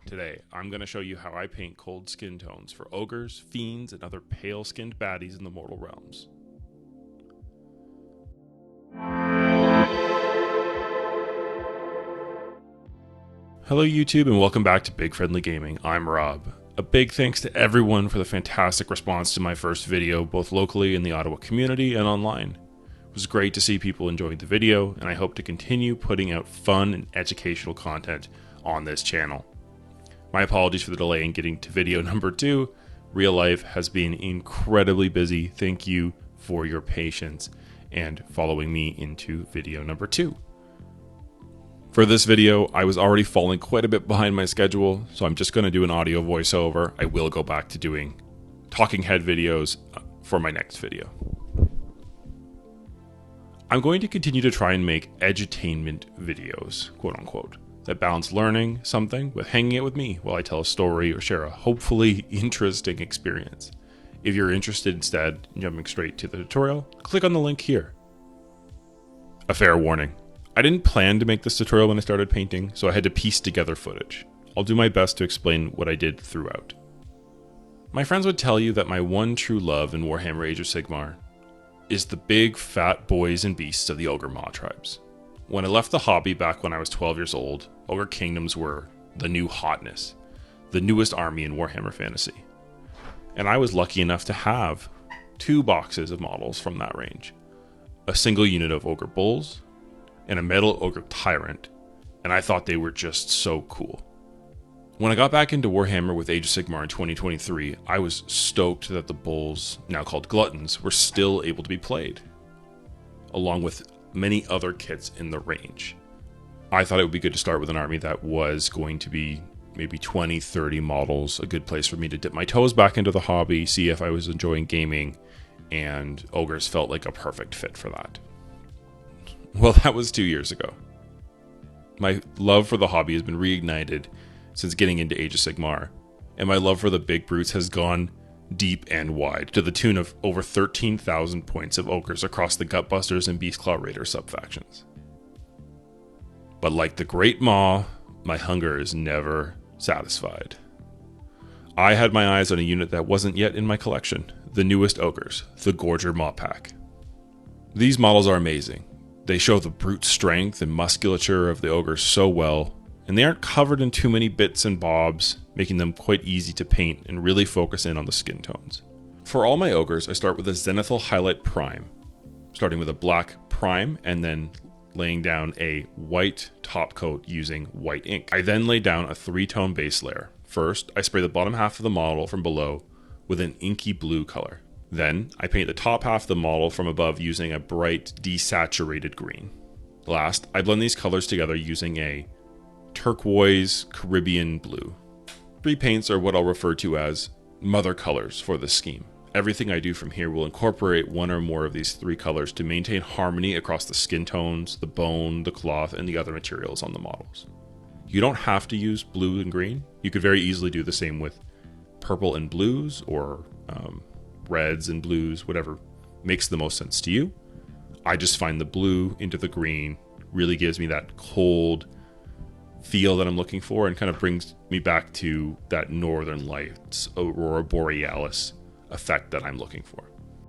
Today, I'm going to show you how I paint cold skin tones for ogres, fiends, and other pale-skinned baddies in the mortal realms. Hello YouTube and welcome back to Big Friendly Gaming. I'm Rob. A big thanks to everyone for the fantastic response to my first video, both locally in the Ottawa community and online. It was great to see people enjoying the video, and I hope to continue putting out fun and educational content on this channel. My apologies for the delay in getting to video number 2. Real life has been incredibly busy. Thank you for your patience and following me into video number 2. For this video, I was already falling quite a bit behind my schedule, so I'm just going to do an audio voiceover. I will go back to doing talking head videos for my next video. I'm going to continue to try and make edutainment videos, quote unquote, that balance learning something with hanging it with me while I tell a story or share a hopefully interesting experience. If you're interested instead in jumping straight to the tutorial, click on the link here. A fair warning. I didn't plan to make this tutorial when I started painting, so I had to piece together footage. I'll do my best to explain what I did throughout. My friends would tell you that my one true love in Warhammer Age of Sigmar is the big fat boys and beasts of the Ogre Mawtribes. When I left the hobby back when I was 12 years old, Ogre Kingdoms were the new hotness, the newest army in Warhammer Fantasy. And I was lucky enough to have 2 boxes of models from that range. A single unit of Ogre Bulls, and a metal Ogre Tyrant, and I thought they were just so cool. When I got back into Warhammer with Age of Sigmar in 2023, I was stoked that the Bulls, now called Gluttons, were still able to be played, along with many other kits in the range. I thought it would be good to start with an army that was going to be maybe 20, 30 models, a good place for me to dip my toes back into the hobby, see if I was enjoying gaming, and Ogres felt like a perfect fit for that. Well, that was 2 years ago. My love for the hobby has been reignited since getting into Age of Sigmar, and my love for the big brutes has gone deep and wide, to the tune of over 13,000 points of ogres across the Gutbusters and Beastclaw Raider subfactions. But like the Great Maw, my hunger is never satisfied. I had my eyes on a unit that wasn't yet in my collection, the newest ogres, the Gorger Maw Pack. These models are amazing. They show the brute strength and musculature of the ogres so well, and they aren't covered in too many bits and bobs, making them quite easy to paint and really focus in on the skin tones. For all my ogres, I start with a Zenithal Highlight Prime, starting with a black prime and then laying down a white top coat using white ink. I then lay down a 3-tone base layer. First, I spray the bottom half of the model from below with an inky blue color. Then, I paint the top half of the model from above using a bright, desaturated green. Last, I blend these colors together using a Turquoise Caribbean blue. 3 paints are what I'll refer to as mother colors for this scheme. Everything I do from here will incorporate one or more of these 3 colors to maintain harmony across the skin tones, the bone, the cloth, and the other materials on the models. You don't have to use blue and green. You could very easily do the same with purple and blues, or reds and blues, whatever makes the most sense to you. I just find the blue into the green really gives me that cold feel that I'm looking for, and kind of brings me back to that Northern Lights, Aurora Borealis effect that I'm looking for.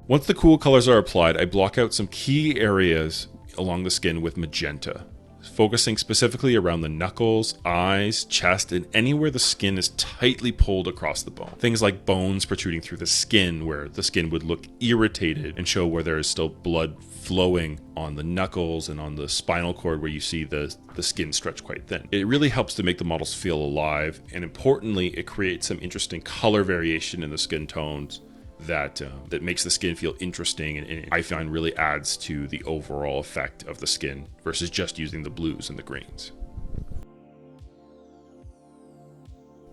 Once the cool colors are applied, I block out some key areas along the skin with magenta, focusing specifically around the knuckles, eyes, chest, and anywhere the skin is tightly pulled across the bone. Things like bones protruding through the skin, where the skin would look irritated and show where there is still blood flowing on the knuckles, and on the spinal cord where you see the skin stretch quite thin. It really helps to make the models feel alive, and importantly, it creates some interesting color variation in the skin tones that makes the skin feel interesting, and I find really adds to the overall effect of the skin versus just using the blues and the greens.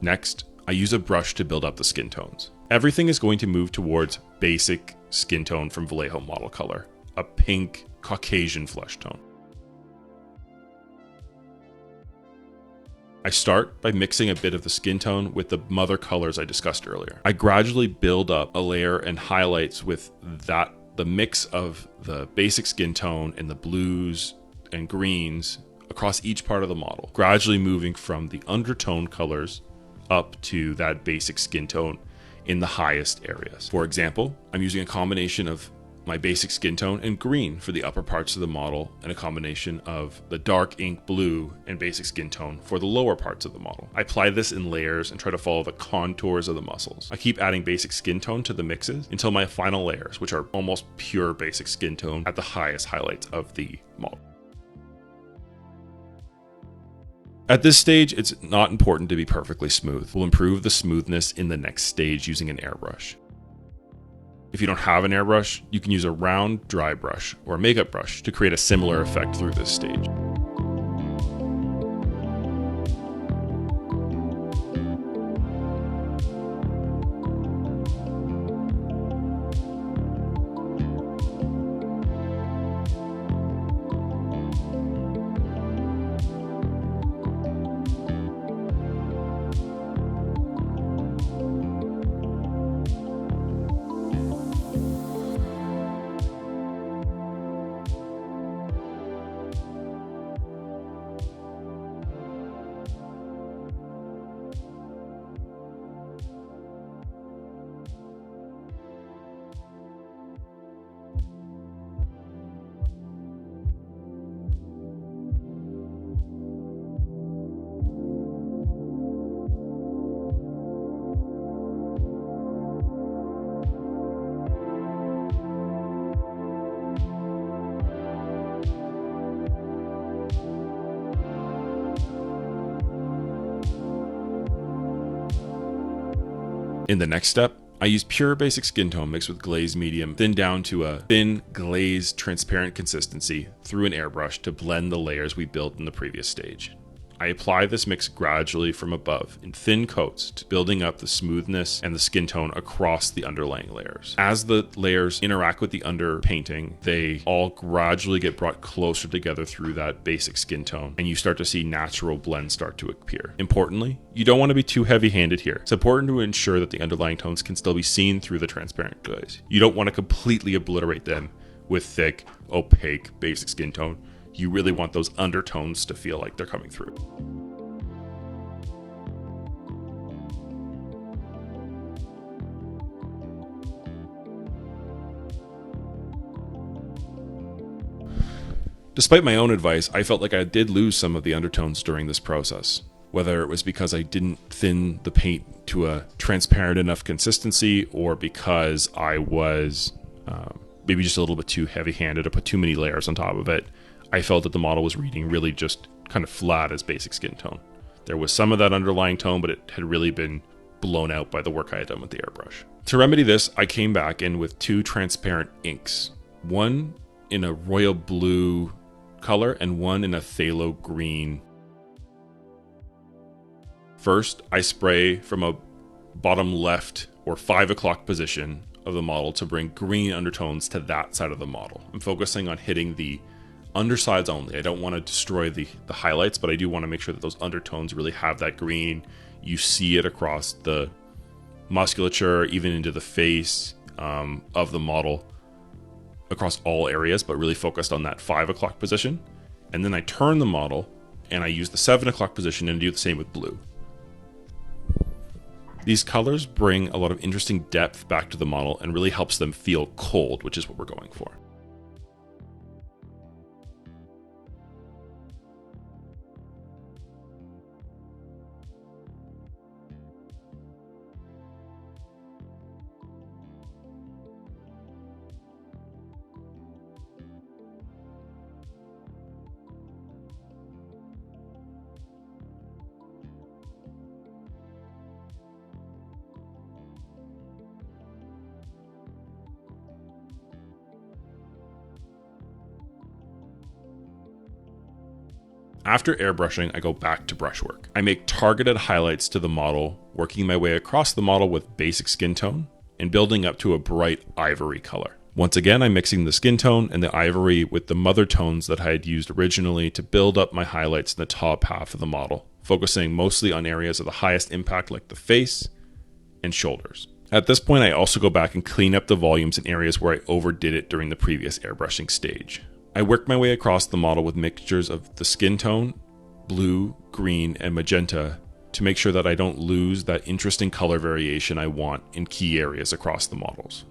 Next, I use a brush to build up the skin tones. Everything is going to move towards basic skin tone from Vallejo model color, a pink Caucasian flesh tone. I start by mixing a bit of the skin tone with the mother colors I discussed earlier. I gradually build up a layer and highlights with the mix of the basic skin tone and the blues and greens across each part of the model, gradually moving from the undertone colors up to that basic skin tone in the highest areas. For example, I'm using a combination of my basic skin tone and green for the upper parts of the model, and a combination of the dark ink blue and basic skin tone for the lower parts of the model. I apply this in layers and try to follow the contours of the muscles. I keep adding basic skin tone to the mixes until my final layers, which are almost pure basic skin tone at the highest highlights of the model. At this stage, it's not important to be perfectly smooth. We'll improve the smoothness in the next stage using an airbrush. If you don't have an airbrush, you can use a round dry brush or a makeup brush to create a similar effect through this stage. In the next step, I use pure basic skin tone mixed with glazed medium, thinned down to a thin, glazed, transparent consistency through an airbrush to blend the layers we built in the previous stage. I apply this mix gradually from above in thin coats to building up the smoothness and the skin tone across the underlying layers. As the layers interact with the underpainting, they all gradually get brought closer together through that basic skin tone, and you start to see natural blends start to appear. Importantly, you don't want to be too heavy-handed here. It's important to ensure that the underlying tones can still be seen through the transparent glaze. You don't want to completely obliterate them with thick, opaque, basic skin tone. You really want those undertones to feel like they're coming through. Despite my own advice, I felt like I did lose some of the undertones during this process. Whether it was because I didn't thin the paint to a transparent enough consistency, or because I was maybe just a little bit too heavy-handed or put too many layers on top of it, I felt that the model was reading really just kind of flat as basic skin tone. There was some of that underlying tone, but it had really been blown out by the work I had done with the airbrush. To remedy this, I came back in with two transparent inks, one in a royal blue color and one in a phthalo green. First, I spray from a bottom left or 5 o'clock position of the model to bring green undertones to that side of the model. I'm focusing on hitting the undersides only. I don't want to destroy the highlights, but I do want to make sure that those undertones really have that green. You see it across the musculature, even into the face of the model, across all areas, but really focused on that 5 o'clock position. And then I turn the model and I use the 7 o'clock position and do the same with blue. These colors bring a lot of interesting depth back to the model and really helps them feel cold, which is what we're going for. After airbrushing, I go back to brushwork. I make targeted highlights to the model, working my way across the model with basic skin tone and building up to a bright ivory color. Once again, I'm mixing the skin tone and the ivory with the mother tones that I had used originally to build up my highlights in the top half of the model, focusing mostly on areas of the highest impact like the face and shoulders. At this point, I also go back and clean up the volumes in areas where I overdid it during the previous airbrushing stage. I work my way across the model with mixtures of the skin tone, blue, green, and magenta to make sure that I don't lose that interesting color variation I want in key areas across the models.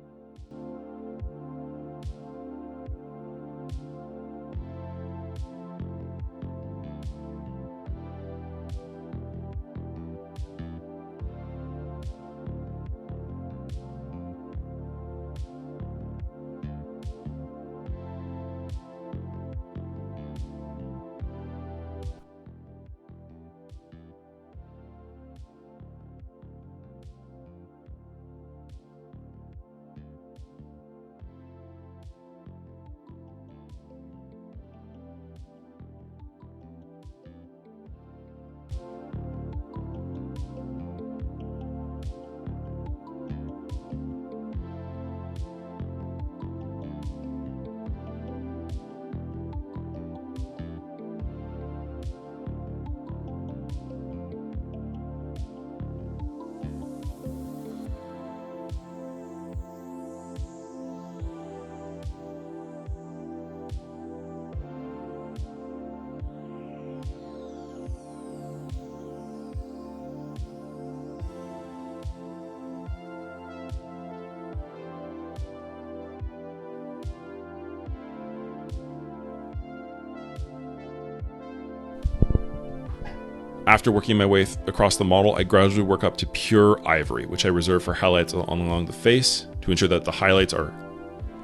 After working my way across the model, I gradually work up to pure ivory, which I reserve for highlights along the face to ensure that the highlights are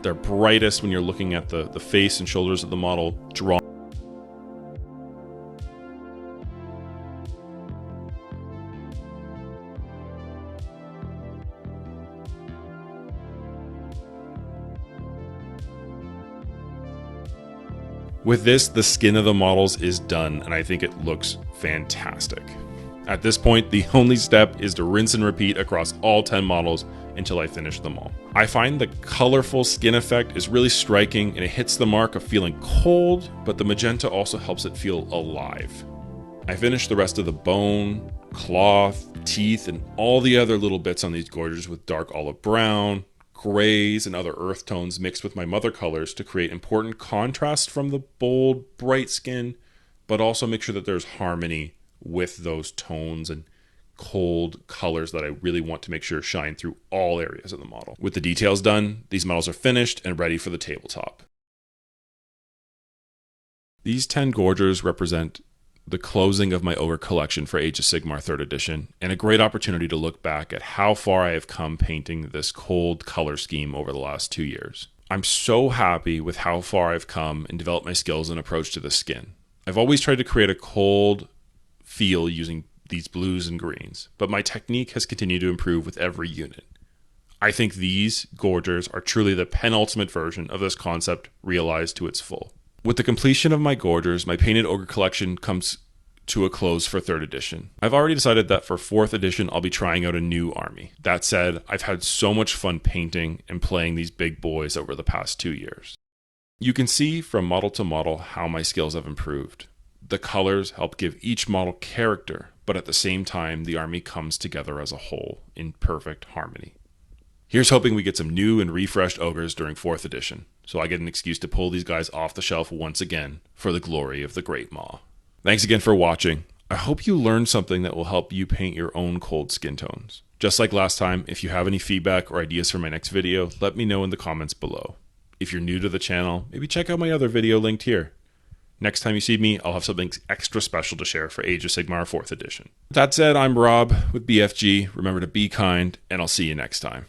their brightest when you're looking at the face and shoulders of the model drawn. With this, the skin of the models is done, and I think it looks fantastic. At this point, the only step is to rinse and repeat across all 10 models until I finish them all. I find the colorful skin effect is really striking, and it hits the mark of feeling cold, but the magenta also helps it feel alive. I finished the rest of the bone, cloth, teeth, and all the other little bits on these gorgers with dark olive brown, grays, and other earth tones mixed with my mother colors to create important contrast from the bold, bright skin, but also make sure that there's harmony with those tones and cold colors that I really want to make sure shine through all areas of the model. With the details done, these models are finished and ready for the tabletop. These 10 gorgers represent the closing of my Ogre collection for Age of Sigmar 3rd edition, and a great opportunity to look back at how far I have come painting this cold color scheme over the last 2 years. I'm so happy with how far I've come and developed my skills and approach to the skin. I've always tried to create a cold feel using these blues and greens, but my technique has continued to improve with every unit. I think these gorgers are truly the penultimate version of this concept realized to its full. With the completion of my gorgers, my painted Ogre collection comes to a close for 3rd edition. I've already decided that for 4th edition, I'll be trying out a new army. That said, I've had so much fun painting and playing these big boys over the past 2 years. You can see from model to model how my skills have improved. The colors help give each model character, but at the same time, the army comes together as a whole in perfect harmony. Here's hoping we get some new and refreshed ogres during 4th edition, so I get an excuse to pull these guys off the shelf once again for the glory of the Great Maw. Thanks again for watching. I hope you learned something that will help you paint your own cold skin tones. Just like last time, if you have any feedback or ideas for my next video, let me know in the comments below. If you're new to the channel, maybe check out my other video linked here. Next time you see me, I'll have something extra special to share for Age of Sigmar 4th edition. That said, I'm Rob with BFG. Remember to be kind, and I'll see you next time.